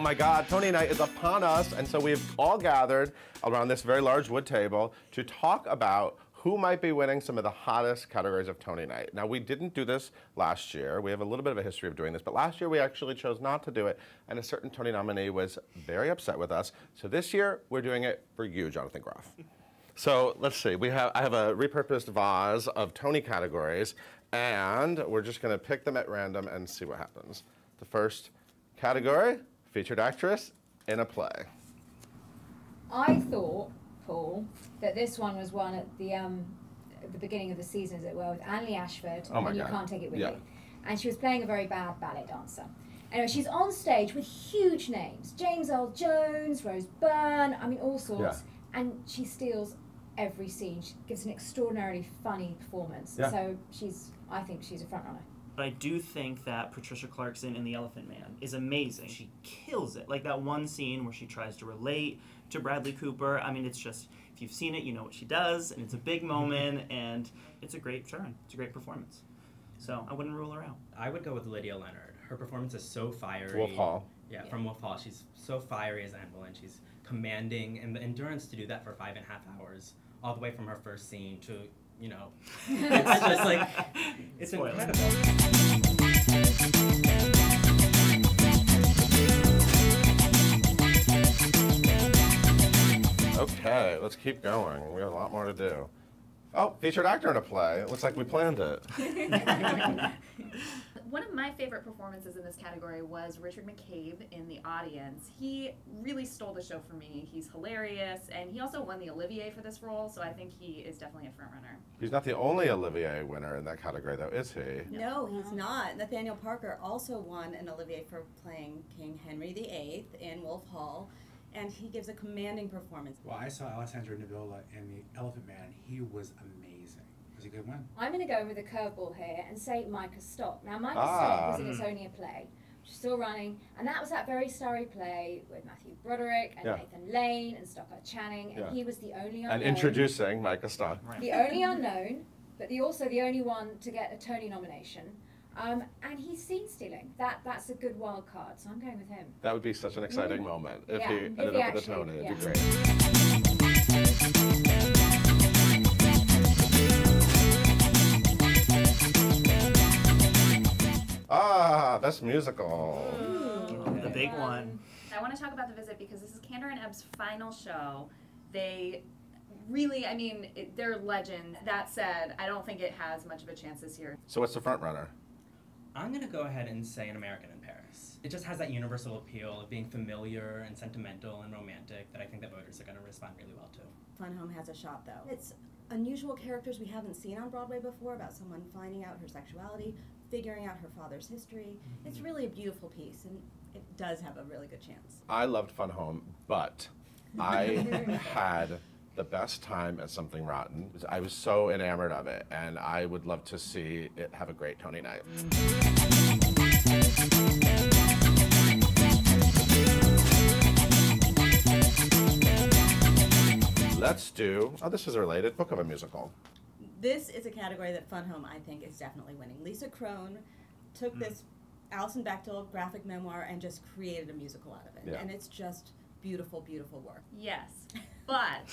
my God, Tony night is upon us, and so we've all gathered around this very large wood table to talk about who might be winning some of the hottest categories of Tony night. Now, we didn't do this last year. We have a little bit of a history of doing this, but last year we actually chose not to do it, and a certain Tony nominee was very upset with us. So this year, we're doing it for you, Jonathan Groff. So let's see, I have a repurposed vase of Tony categories, and we're just gonna pick them at random and see what happens. The first category, featured actress in a play. I thought, Paul, that this one was one at the beginning of the season, as it were, with Annalie Ashford, and You Can't Take It With You. And she was playing a very bad ballet dancer. Anyway, she's on stage with huge names. James Earl Jones, Rose Byrne, I mean, all sorts. Yeah. And she steals every scene. She gives an extraordinarily funny performance. Yeah. So I think she's a front runner. But I do think that Patricia Clarkson in The Elephant Man is amazing. She kills it. Like that one scene where she tries to relate to Bradley Cooper. I mean, it's just, if you've seen it, you know what she does, and it's a big moment, and it's a great turn. It's a great performance. So I wouldn't rule her out. I would go with Lydia Leonard. Her performance is so fiery. Wolf Hall. Yeah, from Wolf Hall. She's so fiery as Anne Boleyn. She's commanding, and the endurance to do that for 5.5 hours, all the way from her first scene to, you know, it's just like, it's incredible. Okay, let's keep going. We got a lot more to do. Oh, featured actor in a play. It looks like we planned it. One of my favorite performances in this category was Richard McCabe in The Audience. He really stole the show for me. He's hilarious, and he also won the Olivier for this role, so I think he is definitely a front runner. He's not the only Olivier winner in that category, though, is he? No, he's not. Nathaniel Parker also won an Olivier for playing King Henry VIII in Wolf Hall, and he gives a commanding performance. Well, I saw Alessandro Nivola in The Elephant Man. He was amazing. Was he a good one? I'm going to go with a curveball here and say Micah Stock. Now, Micah Stock was in It's Only a Play, which is still running, and that was that very starry play with Matthew Broderick and Nathan Lane and Stockard Channing, and he was the only unknown. And introducing Micah Stock. Right. The only unknown, but also the only one to get a Tony nomination. And he's scene stealing. That's a good wild card, so I'm going with him. That would be such an exciting moment if he ended up with a Tony. It'd be great. Best musical. The big one. I want to talk about The Visit because this is Kander and Ebb's final show. They really, I mean, they're legends. That said, I don't think it has much of a chance this year. So what's the front runner? I'm going to go ahead and say An American in Paris. It just has that universal appeal of being familiar and sentimental and romantic that I think that voters are going to respond really well to. Fun Home has a shot, though. It's unusual characters we haven't seen on Broadway before, about someone finding out her sexuality, figuring out her father's history. It's really a beautiful piece, and it does have a really good chance. I loved Fun Home, but I had the best time at Something Rotten. I was so enamored of it, and I would love to see it have a great Tony night. Let's do, this is related, book of a musical. This is a category that Fun Home, I think, is definitely winning. Lisa Kron took this Alison Bechdel graphic memoir and just created a musical out of it. Yeah. And it's just beautiful, beautiful work. Yes, but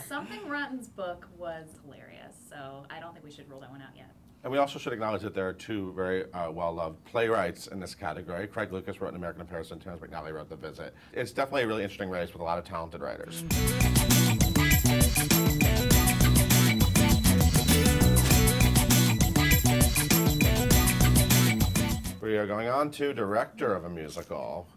Something Rotten's book was hilarious, so I don't think we should rule that one out yet. And we also should acknowledge that there are two very well-loved playwrights in this category. Craig Lucas wrote An American in Paris, and Terrence McNally wrote The Visit. It's definitely a really interesting race with a lot of talented writers. We are going on to director of a musical.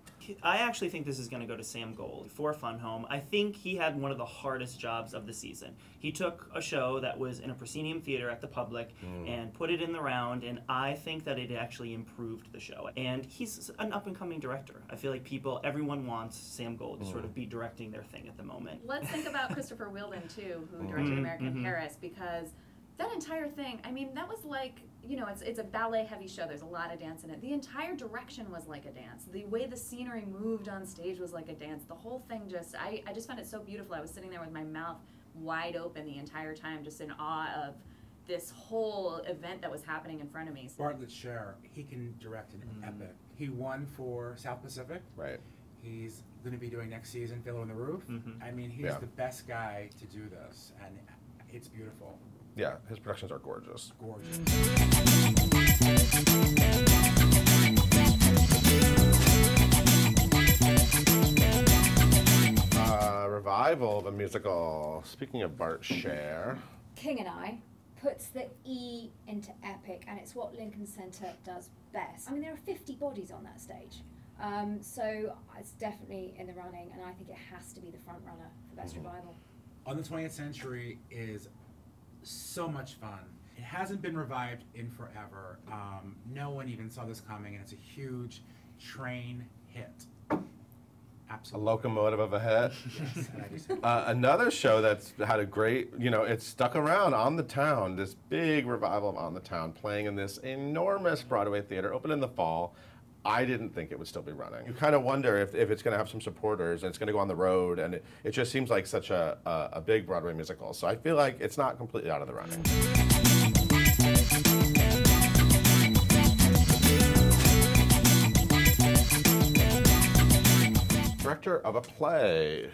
I actually think this is going to go to Sam Gold for Fun Home. I think he had one of the hardest jobs of the season. He took a show that was in a proscenium theater at the Public and put it in the round, and I think that it actually improved the show. And he's an up-and-coming director. I feel like everyone wants Sam Gold to sort of be directing their thing at the moment. Let's think about Christopher Wheeldon, too, who directed American in Paris, because that entire thing, I mean, that was like, you know, it's a ballet-heavy show. There's a lot of dance in it. The entire direction was like a dance. The way the scenery moved on stage was like a dance. The whole thing just, I just found it so beautiful. I was sitting there with my mouth wide open the entire time, just in awe of this whole event that was happening in front of me. Bartlett Sher, he can direct an epic. He won for South Pacific. Right. He's going to be doing next season Fiddler on the Roof. I mean, he's the best guy to do this, and it's beautiful. Yeah, his productions are gorgeous. Gorgeous. Revival of a musical. Speaking of Bart Sher. King and I puts the E into epic, and it's what Lincoln Center does best. I mean, there are 50 bodies on that stage. So it's definitely in the running, and I think it has to be the front runner for Best Revival. On the 20th Century is so much fun. It hasn't been revived in forever. No one even saw this coming, and it's a huge train hit. Absolutely. A locomotive of a hit. Yes, and I just another show that's had a great, it's stuck around, On the Town, this big revival of On the Town, playing in this enormous Broadway theater, opened in the fall. I didn't think it would still be running. You kind of wonder if it's going to have some supporters and it's going to go on the road, and it just seems like such a big Broadway musical. So I feel like it's not completely out of the running. Director of a play.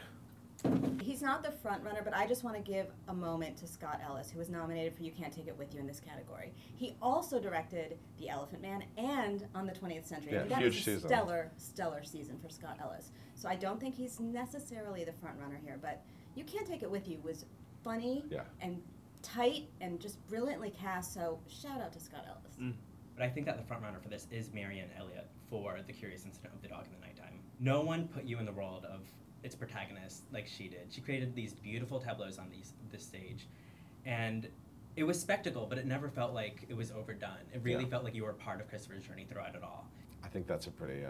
He's not the front runner, but I just want to give a moment to Scott Ellis, who was nominated for You Can't Take It With You in this category. He also directed The Elephant Man and On the 20th Century. Yeah, I mean, that huge is a season. stellar season for Scott Ellis. So I don't think he's necessarily the front runner here, but You Can't Take It With You was funny and tight and just brilliantly cast, so shout out to Scott Ellis. But I think that the front runner for this is Marianne Elliott for The Curious Incident of the Dog in the Nighttime. No one put you in the world of its protagonist like she did. She created these beautiful tableaus on this stage, and it was spectacle, but it never felt like it was overdone. It really felt like you were part of Christopher's journey throughout it all. I think that's a pretty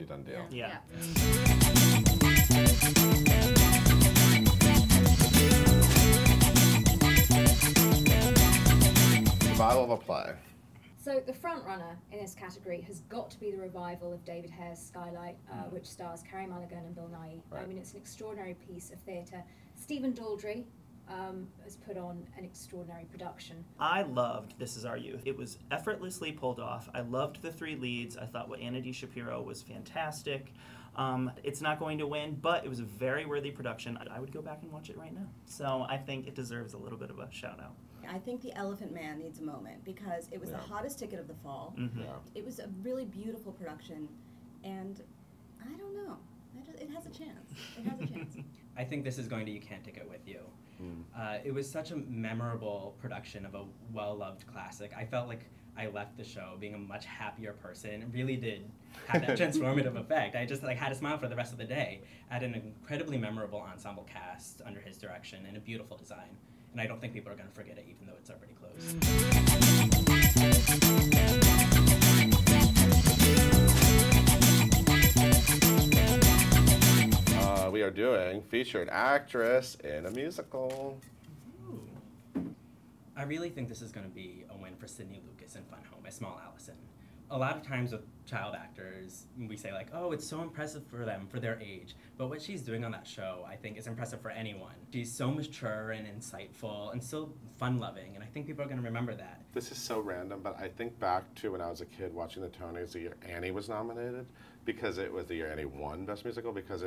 done deal. Yeah. Revival of a play. So the front runner in this category has got to be the revival of David Hare's Skylight, which stars Carey Mulligan and Bill Nighy. Right. I mean, it's an extraordinary piece of theatre. Stephen Daldry has put on an extraordinary production. I loved This Is Our Youth. It was effortlessly pulled off. I loved the three leads. I thought what Anna D. Shapiro was fantastic. It's not going to win, but it was a very worthy production. I would go back and watch it right now. So I think it deserves a little bit of a shout out. I think The Elephant Man needs a moment because it was the hottest ticket of the fall. It was a really beautiful production, and I don't know. It has a chance. It has a chance. I think this is going to You Can't Take It With You. It was such a memorable production of a well-loved classic. I felt like I left the show being a much happier person. It really did have that transformative effect. I just had a smile for the rest of the day. I had an incredibly memorable ensemble cast under his direction and a beautiful design. And I don't think people are going to forget it, even though it's already closed. We are doing featured actress in a musical. I really think this is going to be a win for Sydney Lucas in Fun Home as Small Allison. A lot of times with child actors, we say like, oh, it's so impressive for them, for their age. But what she's doing on that show, I think, is impressive for anyone. She's so mature and insightful and so fun-loving, and I think people are going to remember that. This is so random, but I think back to when I was a kid watching the Tonys, the year Annie was nominated, because it was the year Annie won Best Musical, because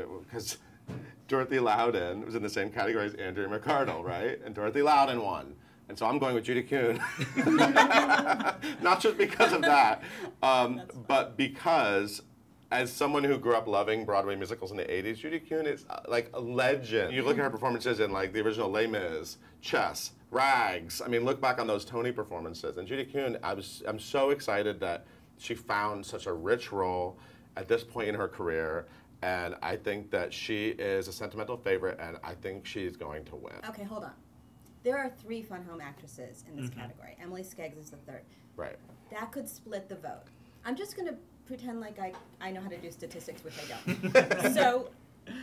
Dorothy Loudon was in the same category as Andrea McArdle, right? And Dorothy Loudon won. And so I'm going with Judy Kuhn. Not just because of that, but because as someone who grew up loving Broadway musicals in the 80s, Judy Kuhn is like a legend. You look at her performances in like the original Les Mis, Chess, Rags. I mean, look back on those Tony performances. And Judy Kuhn, I'm so excited that she found such a rich role at this point in her career. And I think that she is a sentimental favorite, and I think she's going to win. Okay, hold on. There are 3 Fun Home actresses in this category. Emily Skeggs is the 3rd. Right. That could split the vote. I'm just going to pretend like I know how to do statistics, which I don't. So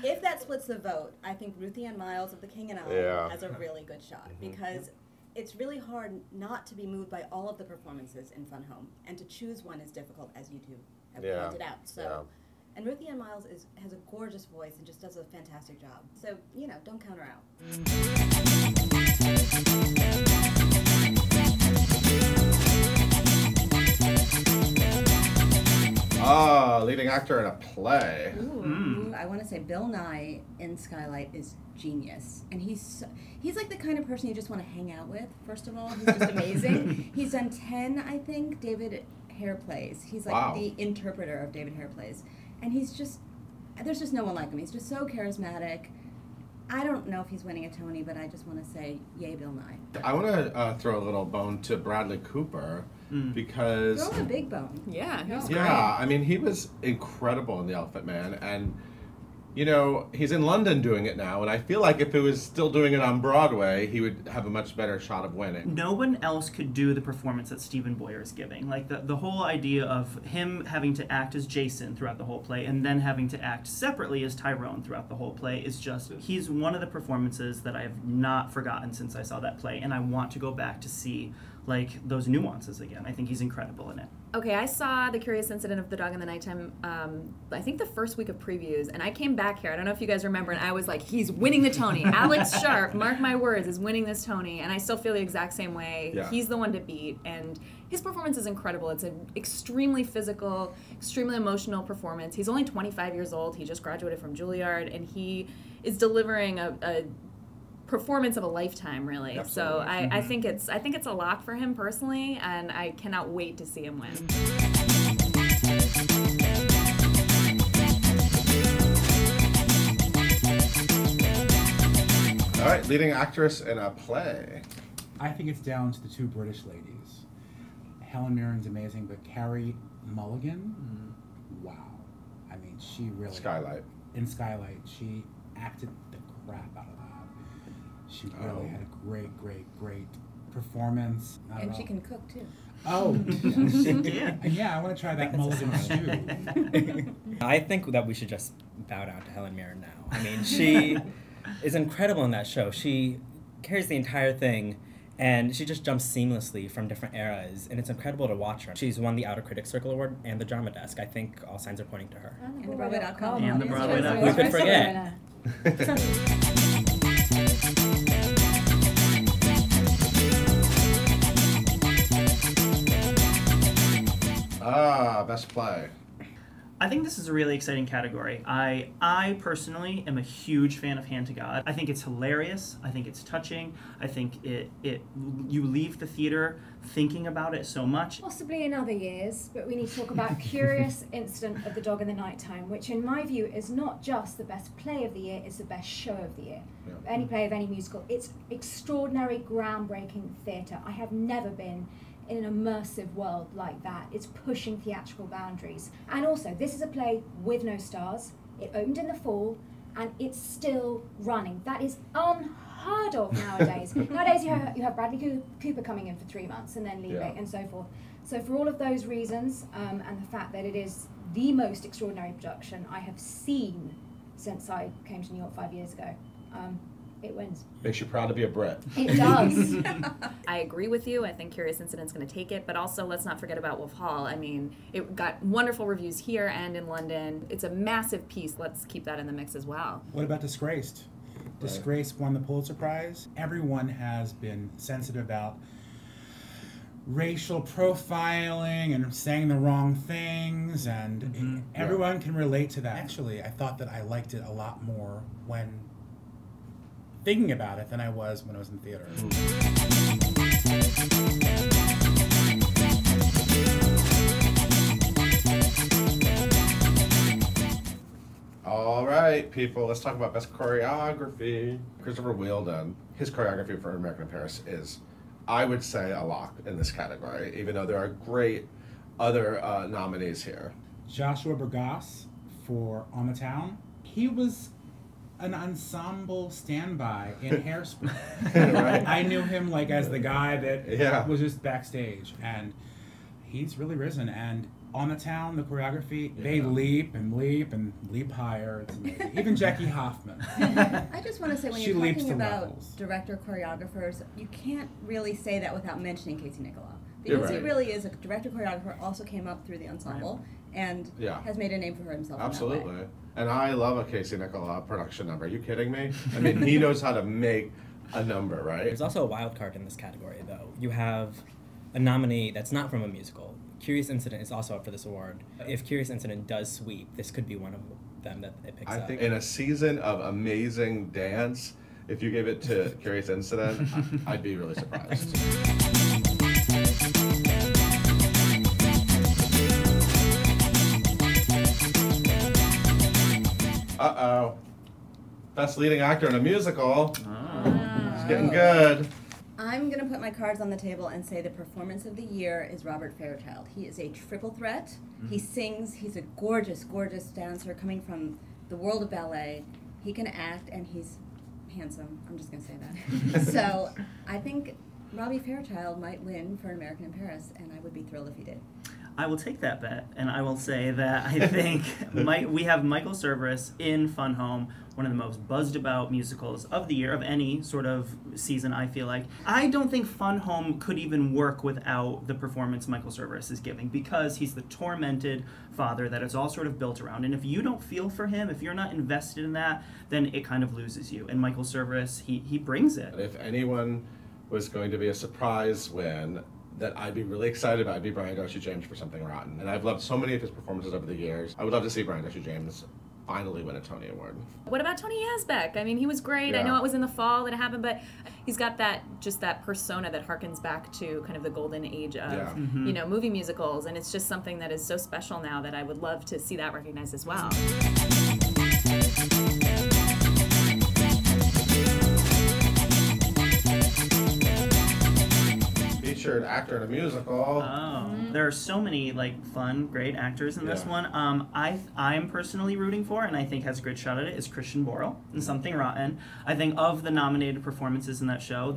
if that splits the vote, I think Ruthie Ann Miles of The King and I has a really good shot, because it's really hard not to be moved by all of the performances in Fun Home, and to choose one is difficult, as you two have pointed out. So. And Ruthie Ann Miles has a gorgeous voice and just does a fantastic job. So, don't count her out. Oh, leading actor in a play. Ooh, I want to say Bill Nye in Skylight is genius, and he's like the kind of person you just want to hang out with. First of all, he's just amazing. He's done 10, I think, David Hare plays. He's like the interpreter of David Hare plays, and there's just no one like him. He's just so charismatic. I don't know if he's winning a Tony, but I just want to say, yay, Bill Nye. I want to throw a little bone to Bradley Cooper because... Throw a big bone. Yeah, he's great. I mean, he was incredible in The Elephant Man, and you know, he's in London doing it now, and I feel like if he was still doing it on Broadway, he would have a much better shot of winning. No one else could do the performance that Stephen Boyer is giving. Like, the whole idea of him having to act as Jason throughout the whole play and then having to act separately as Tyrone throughout the whole play is just, he's one of the performances that I have not forgotten since I saw that play, and I want to go back to see, like, those nuances again. I think he's incredible in it. Okay, I saw The Curious Incident of the Dog in the Nighttime, I think the first week of previews, and I came back here, I don't know if you guys remember, and I was like, he's winning the Tony. Alex Sharp, mark my words, is winning this Tony, and I still feel the exact same way. Yeah. He's the one to beat, and his performance is incredible. It's an extremely physical, extremely emotional performance. He's only 25 years old. He just graduated from Juilliard, and he is delivering a performance of a lifetime, really. Absolutely. So I think it's a lock for him personally, and I cannot wait to see him win. All right, leading actress in a play. I think it's down to the two British ladies. Helen Mirren's amazing, but Carey Mulligan, wow. I mean, she really... Skylight. In Skylight, she acted the crap out of that. She really had a great performance. And she can cook, too. Oh, yeah, I want to try that mulligan stew. I think that we should just bow down to Helen Mirren now. I mean, she is incredible in that show. She carries the entire thing, and she just jumps seamlessly from different eras, and it's incredible to watch her. She's won the Outer Critics Circle Award and the Drama Desk. I think all signs are pointing to her. And the Broadway.com. And the Broadway.com. We could forget. Best play. I think this is a really exciting category. I personally am a huge fan of Hand to God. I think it's hilarious. I think it's touching. I think you leave the theater thinking about it so much. Possibly in other years, but we need to talk about Curious Incident of the Dog in the Nighttime, which in my view is not just the best play of the year, it's the best show of the year. Yeah. Any play of any musical. It's extraordinary, groundbreaking theatre. I have never been in an immersive world like that. It's pushing theatrical boundaries. And also, this is a play with no stars. It opened in the fall, and it's still running. That is unheard of nowadays. Nowadays, you have Bradley Cooper coming in for 3 months and then leaving, and so forth. So for all of those reasons, and the fact that it is the most extraordinary production I have seen since I came to New York 5 years ago, it wins. Makes you proud to be a Brit. It does. I agree with you. I think Curious Incident's going to take it, but also let's not forget about Wolf Hall. I mean, it got wonderful reviews here and in London. It's a massive piece. Let's keep that in the mix as well. What about Disgraced? Disgraced won the Pulitzer Prize. Everyone has been sensitive about racial profiling and saying the wrong things, and everyone can relate to that. Actually, I thought that I liked it a lot more when thinking about it than I was when I was in theater. All right, people, let's talk about best choreography. Christopher Wheeldon, his choreography for American in Paris is, I would say, a lock in this category, even though there are great other nominees here. Joshua Burgas for On the Town. He was an ensemble standby in Hairspray. Right. I knew him like as the guy that Yeah. was just backstage, and he's really risen. And On the Town, the choreography, they leap and leap higher. It's amazing. Even Jackie Hoffman. I just want to say, when She you're leaps talking to about levels. director choreographers, you can't really say that without mentioning Casey Nicholaw. You're Because he right. really is a director choreographer, also came up through the ensemble, and has made a name for himself in that way. Absolutely. And I love a Casey Nicholaw production number. Are you kidding me? I mean, he knows how to make a number, right? There's also a wild card in this category, though. You have a nominee that's not from a musical, Curious Incident is also up for this award. If Curious Incident does sweep, this could be one of them that it picks up. I think in a season of amazing dance, if you gave it to Curious Incident, I'd be really surprised. Uh-oh. Best leading actor in a musical. It's getting good. I'm going to put my cards on the table and say the performance of the year is Robert Fairchild. He is a triple threat. He sings. He's a gorgeous, gorgeous dancer coming from the world of ballet. He can act, and he's handsome. I'm just going to say that. So I think Robbie Fairchild might win for An American in Paris, and I would be thrilled if he did. I will take that bet, and I will say that I think we have Michael Cerveris in Fun Home, one of the most buzzed about musicals of the year, of any sort of season, I feel like. I don't think Fun Home could even work without the performance Michael Cerveris is giving, because he's the tormented father that it's all sort of built around. And if you don't feel for him, if you're not invested in that, then it kind of loses you. And Michael Cerveris, he brings it. If anyone was going to be a surprise win that I'd be really excited about, I'd be Brian Doshi James for Something Rotten. And I've loved so many of his performances over the years. I would love to see Brian Doshi James finally win a Tony Award. What about Tony Yazbek? I mean, he was great. Yeah. I know it was in the fall that it happened, but he's got that persona that harkens back to kind of the golden age of movie musicals, and it's just something that is so special now that I would love to see that recognized as well. Featured actor in a musical. There are so many fun, great actors in this one. I'm personally rooting for, and I think has a great shot at it, is Christian Borle in Something Rotten. I think of the nominated performances in that show,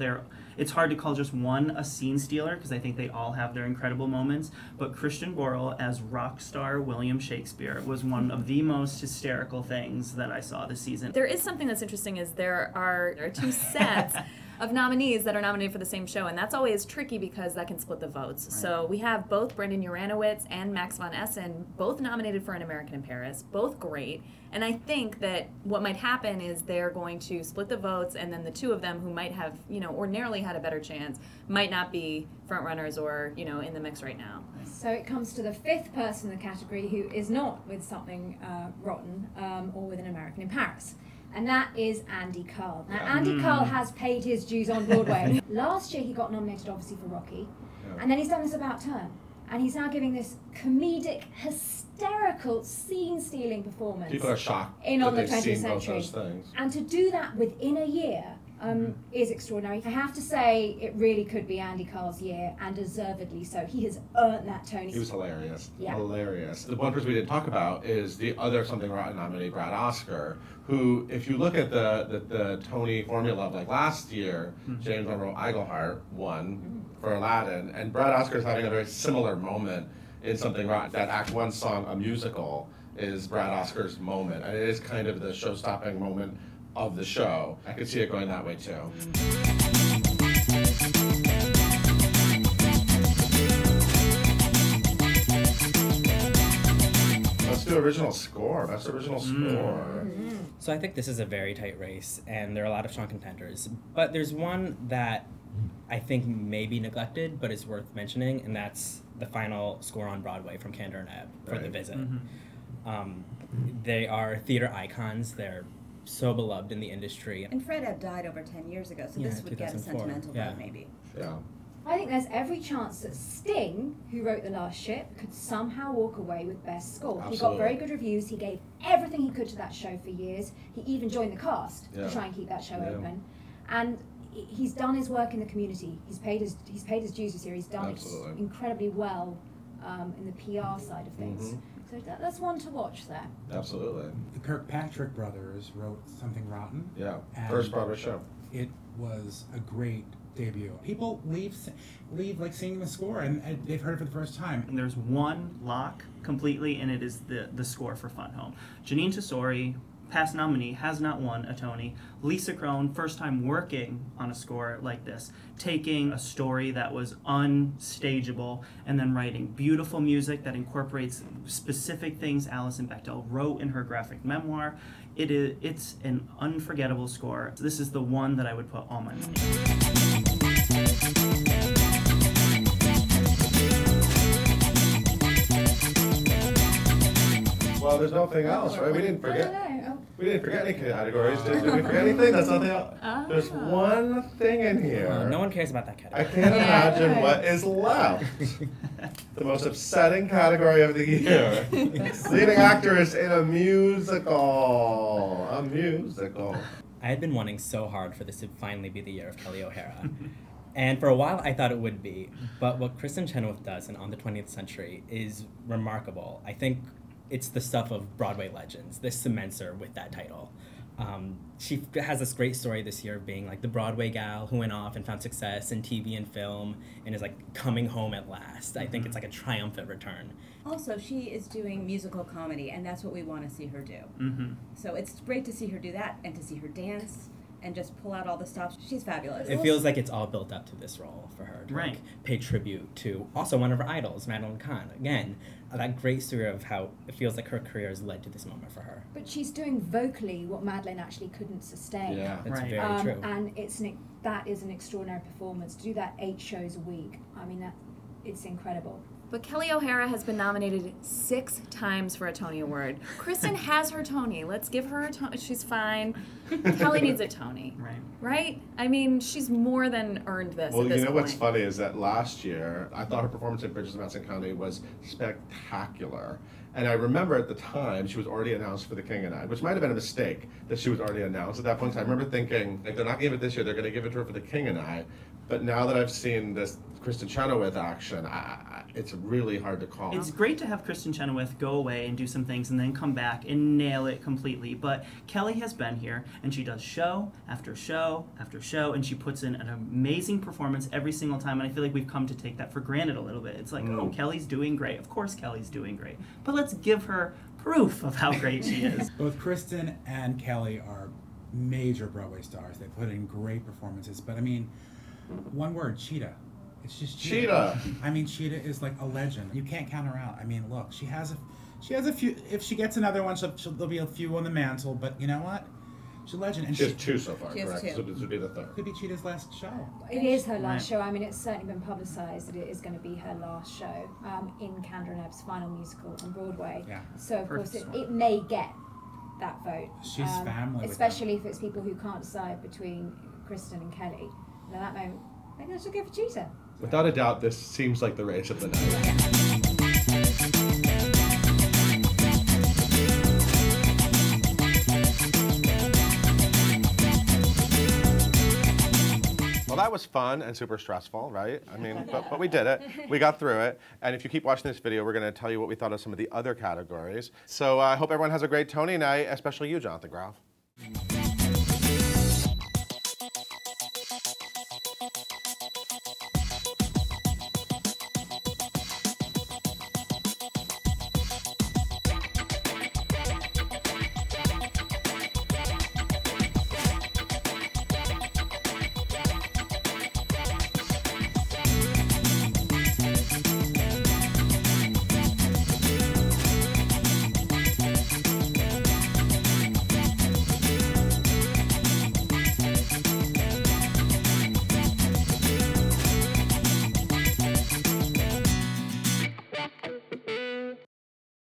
it's hard to call just one a scene stealer, because I think they all have their incredible moments, but Christian Borle as rock star William Shakespeare was one of the most hysterical things that I saw this season. There is something that's interesting, is there are two sets of nominees that are nominated for the same show, and that's always tricky because that can split the votes. Right. So we have both Brendan Uranowitz and Max von Essen, both nominated for An American in Paris, both great, and I think that what might happen is they're going to split the votes, and then the two of them who might have, ordinarily had a better chance, might not be front runners or, in the mix right now. So it comes to the fifth person in the category who is not with Something Rotten or with An American in Paris. And that is Andy Karl. Now, Andy Karl has paid his dues on Broadway. Last year, he got nominated, obviously, for Rocky. And then he's done this About Turn. And he's now giving this comedic, hysterical, scene-stealing performance. People are shocked in that On the they've 20th seen Century. both those things. And to do that within a year is extraordinary. I have to say, it really could be Andy Karl's year, and deservedly so. He has earned that Tony. He was hilarious. Yeah. Hilarious. The one person we didn't talk about is the other Something Rotten nominee, Brad Oscar, who, if you look at the Tony formula of last year, James Monroe Iglehart won for Aladdin, and Brad Oscar is having a very similar moment in Something Rotten. That Act One song, a musical, is Brad Oscar's moment, and it is kind of the show-stopping moment of the show. I could see it going that way too. Let's do original score. Best original score. So I think this is a very tight race, and there are a lot of strong contenders. But there's one that I think may be neglected, but is worth mentioning, and that's the final score on Broadway from Kander and Ebb for The Visit. They are theater icons. They're so beloved in the industry. And Fred Ebb died over 10 years ago, so this would get a sentimental vote, maybe. Yeah. I think there's every chance that Sting, who wrote The Last Ship, could somehow walk away with Best Score. Absolutely. He got very good reviews. He gave everything he could to that show for years. He even joined the cast to try and keep that show open. And he's done his work in the community. He's paid his dues this year. He's done it incredibly well in the PR side of things. So that's one to watch there. Absolutely. The Kirkpatrick brothers wrote Something Rotten. Yeah, first Broadway show. It was a great debut. People leave singing the score, and they've heard it for the first time. And there's one lock completely, and it is the score for Fun Home. Janine Tesori, past nominee, has not won a Tony. Lisa Crone, first time working on a score like this, taking a story that was unstageable and then writing beautiful music that incorporates specific things Alison Bechdel wrote in her graphic memoir. It's an unforgettable score. This is the one that I would put all my money on. Well, there's nothing else, right? We didn't forget. We didn't forget any categories. Did we forget anything? That's nothing else. There's one thing in here. No one cares about that category. I can't imagine what is left. The most upsetting category of the year. Leading actress in a musical. A musical. I had been wanting so hard for this to finally be the year of Kelly O'Hara. And for a while, I thought it would be. But what Kristin Chenoweth does in On the 20th Century is remarkable. I think it's the stuff of Broadway legends. This cements her with that title. She has this great story this year of being like the Broadway gal who went off and found success in TV and film and is like coming home at last. I think it's like a triumphant return. Also, she is doing musical comedy, and that's what we want to see her do. So it's great to see her do that and to see her dance and just pull out all the stops. She's fabulous. It feels like it's all built up to this role for her to like, pay tribute to also one of her idols, Madeline Kahn. Again, that great story of how it feels like her career has led to this moment for her. But she's doing vocally what Madeline actually couldn't sustain. Yeah, that's very true. And that is an extraordinary performance. To do that 8 shows a week, I mean, it's incredible. But Kelly O'Hara has been nominated 6 times for a Tony Award. Kristin has her Tony. Let's give her a Tony. She's fine. Kelly needs a Tony. Right? I mean, she's more than earned this at this you know point. what's funny is that last year, I thought her performance in Bridges of Madison County was spectacular. And I remember at the time, she was already announced for The King and I, which might have been a mistake that she was already announced at that point. I remember thinking, like, they're not giving it this year, they're going to give it to her for The King and I. But now that I've seen this Kristin Chenoweth action, it's really hard to call. It's great to have Kristin Chenoweth go away and do some things and then come back and nail it completely. But Kelly has been here, and she does show after show after show, and she puts in an amazing performance every single time. And I feel like we've come to take that for granted a little bit. It's like, oh, Kelly's doing great. Of course Kelly's doing great. But let's give her proof of how great she is. Both Kristin and Kelly are major Broadway stars. They put in great performances. But I mean, one word, Cheetah. It's just Cheetah. I mean, Cheetah is like a legend. You can't count her out. I mean, look, she has a few. If she gets another one, there'll be a few on the mantle. But you know what? She's a legend. And she has 2 so far, she has correct? 2. So this would be the 3rd. Could be Cheetah's last show. It is her last show. I mean, it's certainly been publicised that it is going to be her last show in Kendra Nebb's final musical on Broadway. Yeah. So, of course, it may get that vote. She's family. Especially if it's people who can't decide between Kristin and Kelly. And at that moment, maybe I should go for Cheetah. Without a doubt, this seems like the race of the night. Well, that was fun and super stressful, right? I mean, but we did it. We got through it. And if you keep watching this video, we're going to tell you what we thought of some of the other categories. So I hope everyone has a great Tony night, especially you, Jonathan Groff.